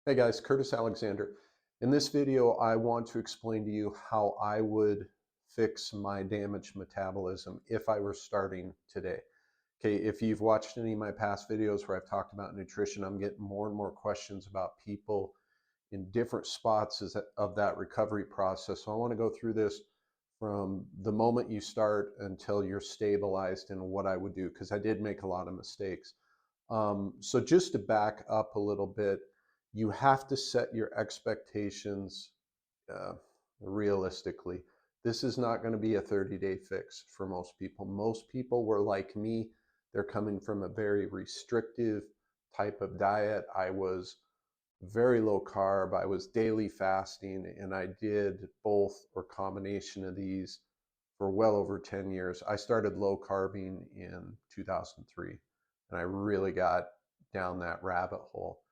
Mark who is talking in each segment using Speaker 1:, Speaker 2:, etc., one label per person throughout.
Speaker 1: Hey guys, Curtis Alexander. In this video, I want to explain to you how I would fix my damaged metabolism if I were starting today. Okay, if you've watched any of my past videos where I've talked about nutrition, I'm getting more and more questions about people in different spots of that recovery process. So I want to go through this from the moment you start until you're stabilized and what I would do, because I did make a lot of mistakes. So just to back up a little bit, you have to set your expectations uh, realistically. This is not going to be a 30-day fix for most people. Most people were like me. They're coming from a very restrictive type of diet. I was very low carb. I was daily fasting, and I did both or combination of these for well over 10 years. I started low carbing in 2003, and I really got down that rabbit hole.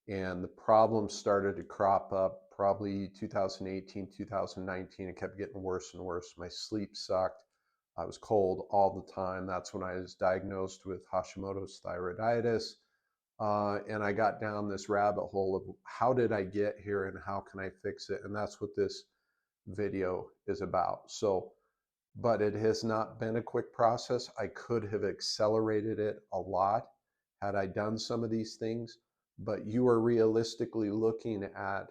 Speaker 1: And the problems started to crop up probably 2018, 2019. It kept getting worse and worse. My sleep sucked. I was cold all the time. That's when I was diagnosed with Hashimoto's thyroiditis. And I got down this rabbit hole of how did I get here and how can I fix it? And that's what this video is about. So, but it has not been a quick process. I could have accelerated it a lot had I done some of these things, but you are realistically looking at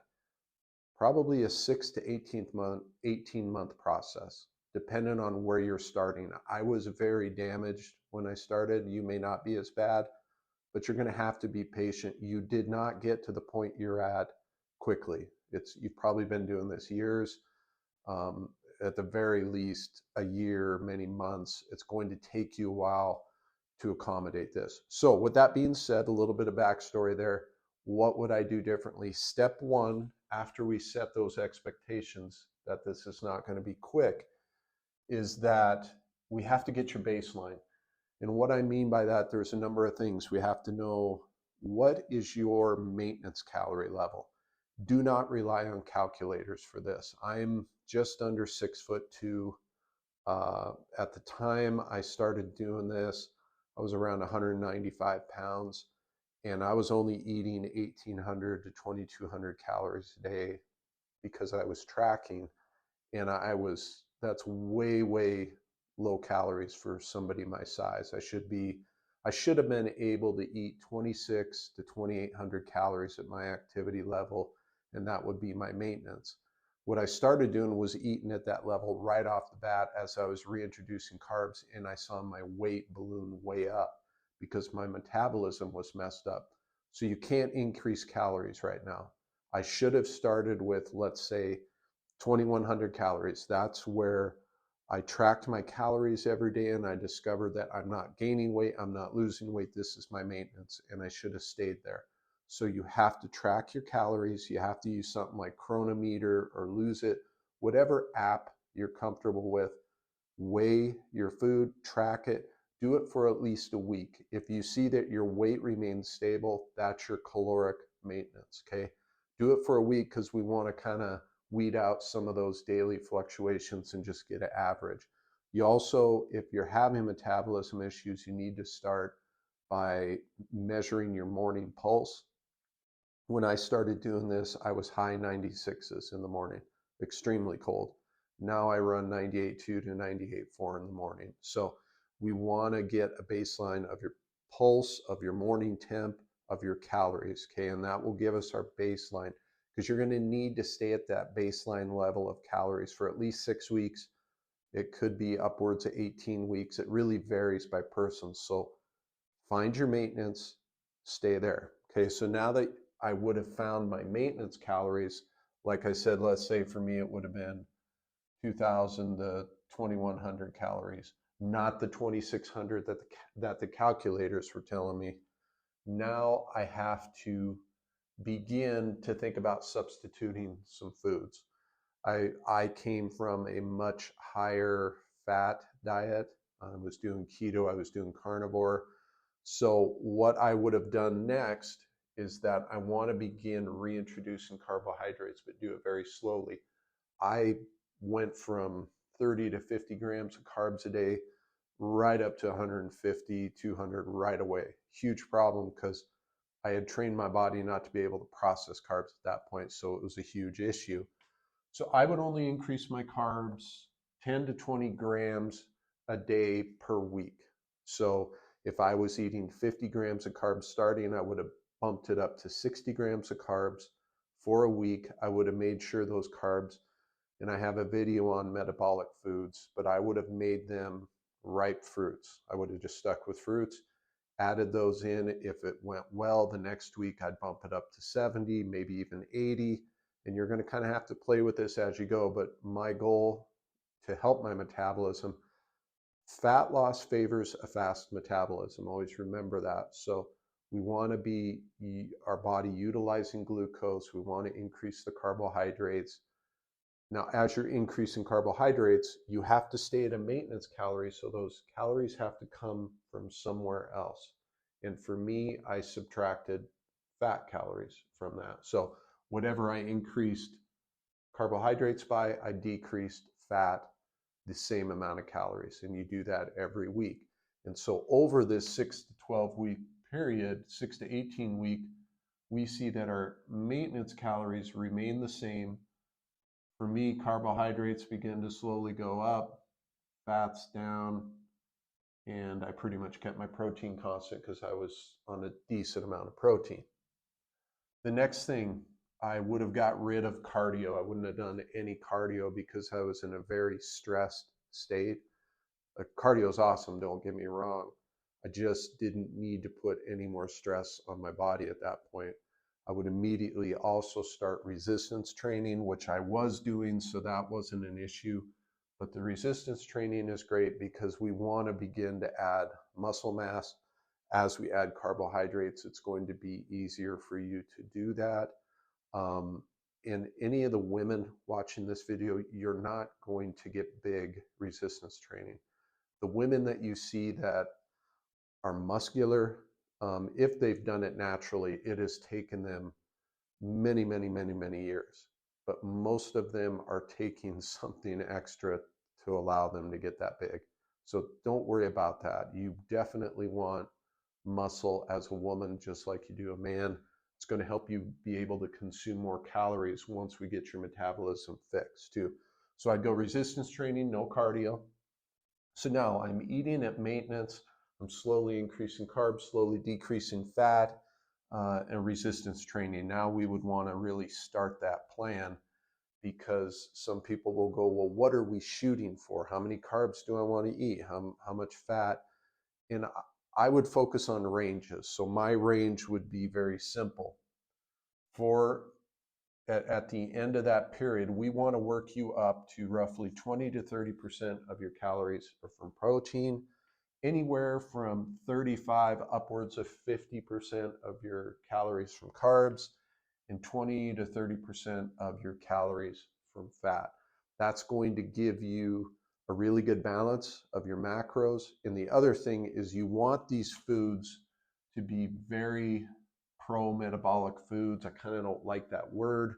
Speaker 1: probably a 6 to 18 month process, depending on where you're starting. I was very damaged when I started. You may not be as bad, but you're going to have to be patient. You did not get to the point you're at quickly. You've probably been doing this years, um, at the very least a year, many months. It's going to take you a while to accommodate this. So with that being said, a little bit of backstory there. What would I do differently? Step one, after we set those expectations that this is not going to be quick, is that we have to get your baseline. And what I mean by that, there's a number of things. We have to know, what is your maintenance calorie level? Do not rely on calculators for this. I'm just under 6'2". At the time I started doing this, I was around 195 pounds, and I was only eating 1,800 to 2,200 calories a day because I was tracking, and that's way, way low calories for somebody my size. I should have been able to eat 26 to 2,800 calories at my activity level, and that would be my maintenance. What I started doing was eating at that level right off the bat as I was reintroducing carbs, and I saw my weight balloon way up because my metabolism was messed up. So you can't increase calories right now. I should have started with, let's say, 2,100 calories. That's where I tracked my calories every day, and I discovered that I'm not gaining weight, I'm not losing weight. This is my maintenance, and I should have stayed there. So you have to track your calories. You have to use something like Chronometer or Lose It, whatever app you're comfortable with. Weigh your food, track it, do it for at least a week. If you see that your weight remains stable, that's your caloric maintenance, okay? Do it for a week because we want to kind of weed out some of those daily fluctuations and just get an average. You also, if you're having metabolism issues, you need to start by measuring your morning pulse. When I started doing this, I was high 96s in the morning, extremely cold. Now I run 98.2 to 98.4 in the morning. So we want to get a baseline of your pulse, of your morning temp, of your calories, okay? And that will give us our baseline, because you're going to need to stay at that baseline level of calories for at least 6 weeks. It could be upwards of 18 weeks. It really varies by person. So find your maintenance, stay there. Okay, so now that I would have found my maintenance calories, like I said, let's say for me it would have been 2,000 to 2,100 calories, not the 2,600 that the calculators were telling me. Now I have to begin to think about substituting some foods. I came from a much higher fat diet. I was doing keto, I was doing carnivore. So what I would have done next is that I want to begin reintroducing carbohydrates, but do it very slowly. I went from 30 to 50 grams of carbs a day right up to 150, 200 right away. Huge problem, because I had trained my body not to be able to process carbs at that point, so it was a huge issue. So I would only increase my carbs 10 to 20 grams a day per week. So if I was eating 50 grams of carbs starting, I would have bumped it up to 60 grams of carbs for a week. I would have made sure those carbs, and I have a video on metabolic foods, but I would have made them ripe fruits. I would have just stuck with fruits, added those in. If it went well, the next week I'd bump it up to 70, maybe even 80. And you're going to kind of have to play with this as you go. But my goal to help my metabolism, fat loss favors a fast metabolism. Always remember that. So we want to be our body utilizing glucose. We want to increase the carbohydrates. Now, as you're increasing carbohydrates, you have to stay at a maintenance calorie. So those calories have to come from somewhere else. And for me, I subtracted fat calories from that. So whatever I increased carbohydrates by, I decreased fat the same amount of calories. And you do that every week. And so over this 6 to 12 week period, 6 to 18 week, we see that our maintenance calories remain the same. For me, carbohydrates begin to slowly go up, fats down, and I pretty much kept my protein constant because I was on a decent amount of protein. The next thing, I would have got rid of cardio. I wouldn't have done any cardio because I was in a very stressed state. Cardio is awesome, don't get me wrong. I just didn't need to put any more stress on my body at that point. I would immediately also start resistance training, which I was doing, so that wasn't an issue. But the resistance training is great because we want to begin to add muscle mass. As we add carbohydrates, it's going to be easier for you to do that. And any of the women watching this video, you're not going to get big resistance training. The women that you see that are muscular, if they've done it naturally, it has taken them many, many, many, many years. But most of them are taking something extra to allow them to get that big. So don't worry about that. You definitely want muscle as a woman, just like you do a man. It's going to help you be able to consume more calories once we get your metabolism fixed too. So I'd go resistance training, no cardio. So now I'm eating at maintenance. I'm slowly increasing carbs, slowly decreasing fat, and resistance training. Now we would want to really start that plan because some people will go, well, what are we shooting for? How many carbs do I want to eat? How much fat? And I would focus on ranges. So my range would be very simple. At the end of that period, we want to work you up to roughly 20 to 30% of your calories are from protein, anywhere from 35 upwards of 50% of your calories from carbs, and 20 to 30% of your calories from fat. That's going to give you a really good balance of your macros. And the other thing is you want these foods to be very pro-metabolic foods. I kind of don't like that word,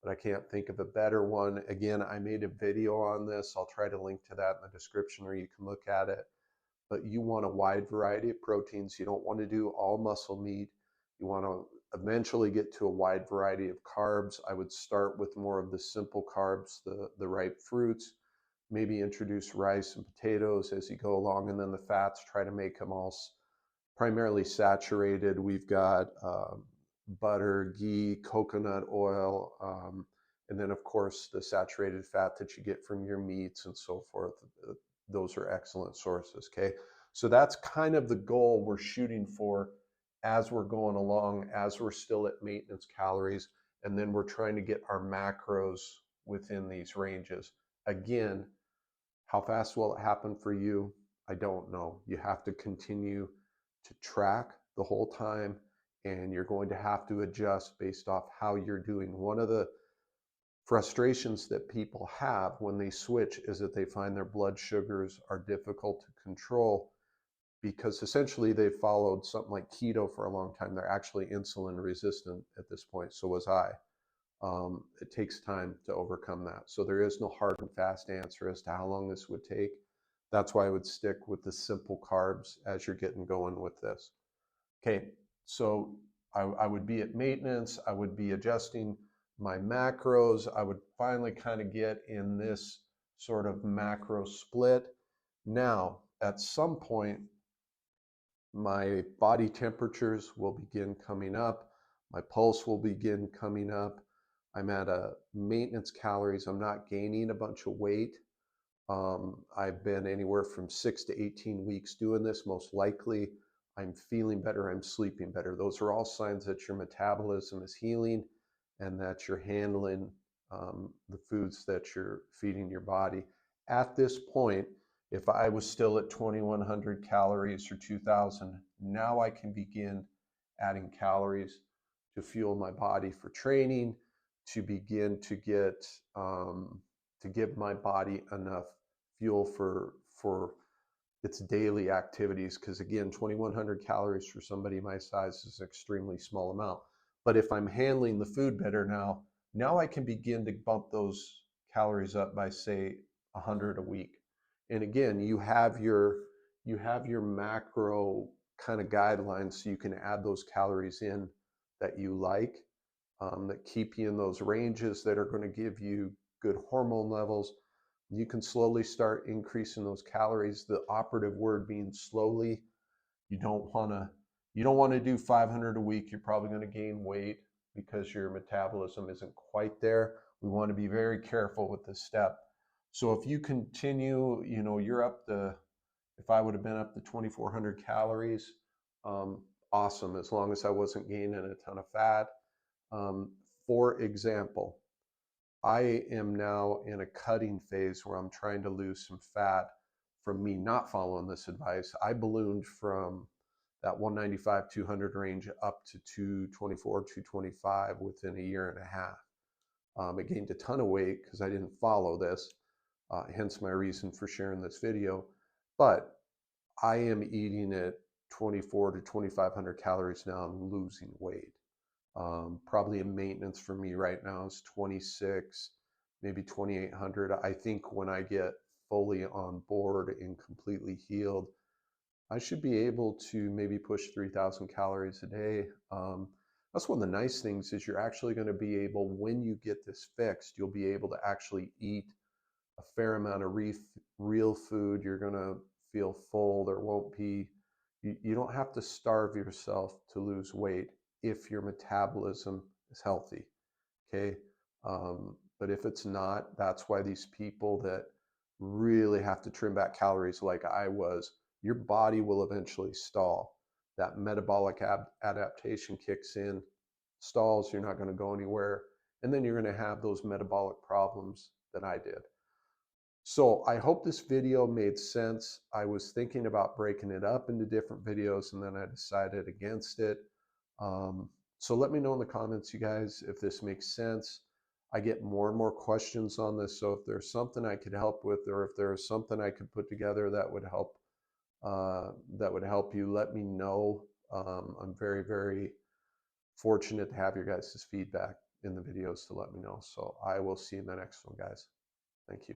Speaker 1: but I can't think of a better one. Again, I made a video on this. I'll try to link to that in the description or you can look at it. But you want a wide variety of proteins. You don't want to do all muscle meat. You want to eventually get to a wide variety of carbs. I would start with more of the simple carbs, the ripe fruits, maybe introduce rice and potatoes as you go along, and then the fats, try to make them all primarily saturated. We've got butter, ghee, coconut oil, and then of course the saturated fat that you get from your meats and so forth. Those are excellent sources, okay? So that's kind of the goal we're shooting for as we're going along, as we're still at maintenance calories, and then we're trying to get our macros within these ranges. Again, how fast will it happen for you? I don't know. You have to continue to track the whole time, and you're going to have to adjust based off how you're doing. One of the frustrations that people have when they switch is that they find their blood sugars are difficult to control because essentially they've followed something like keto for a long time. They're actually insulin resistant at this point. So was I. It takes time to overcome that. So there is no hard and fast answer as to how long this would take. That's why I would stick with the simple carbs as you're getting going with this. Okay, so I would be at maintenance, I would be adjusting my macros, I would finally kind of get in this sort of macro split. Now, at some point, my body temperatures will begin coming up, my pulse will begin coming up. I'm at a maintenance calories, I'm not gaining a bunch of weight. I've been anywhere from 6 to 18 weeks doing this. Most likely, I'm feeling better, I'm sleeping better. Those are all signs that your metabolism is healing and that you're handling the foods that you're feeding your body. At this point, if I was still at 2,100 calories or 2,000, now I can begin adding calories to fuel my body for training, to begin to get to give my body enough fuel for its daily activities, because again, 2,100 calories for somebody my size is an extremely small amount. But if I'm handling the food better now I can begin to bump those calories up by, say, 100 a week. And again, you have your macro kind of guidelines, so you can add those calories in that you like, that keep you in those ranges that are going to give you good hormone levels. You can slowly start increasing those calories. The operative word being slowly. You don't want to do 500 a week. You're probably going to gain weight because your metabolism isn't quite there. We want to be very careful with this step. So if you continue, you're up to, if I would have been up to 2,400 calories, awesome, as long as I wasn't gaining a ton of fat. For example, I am now in a cutting phase where I'm trying to lose some fat from me not following this advice. I ballooned from that 195, 200 range up to 224, 225 within a year and a half. I gained a ton of weight because I didn't follow this, hence my reason for sharing this video. But I am eating at 24 to 2,500 calories now. I'm losing weight. Probably a maintenance for me right now is 26, maybe 2,800. I think when I get fully on board and completely healed, I should be able to maybe push 3,000 calories a day. That's one of the nice things, is you're actually going to be able, when you get this fixed, you'll be able to actually eat a fair amount of real food. You're going to feel full. There won't be, you don't have to starve yourself to lose weight if your metabolism is healthy. Okay. But if it's not, that's why these people that really have to trim back calories like I was, your body will eventually stall. That metabolic adaptation kicks in, stalls, you're not going to go anywhere. And then you're going to have those metabolic problems that I did. So I hope this video made sense. I was thinking about breaking it up into different videos, and then I decided against it. So let me know in the comments, you guys, if this makes sense. I get more and more questions on this. So if there's something I could help with, or if there's something I could put together that would help you, let me know. I'm very, very fortunate to have your guys' feedback in the videos to let me know. So I will see you in the next one, guys. Thank you.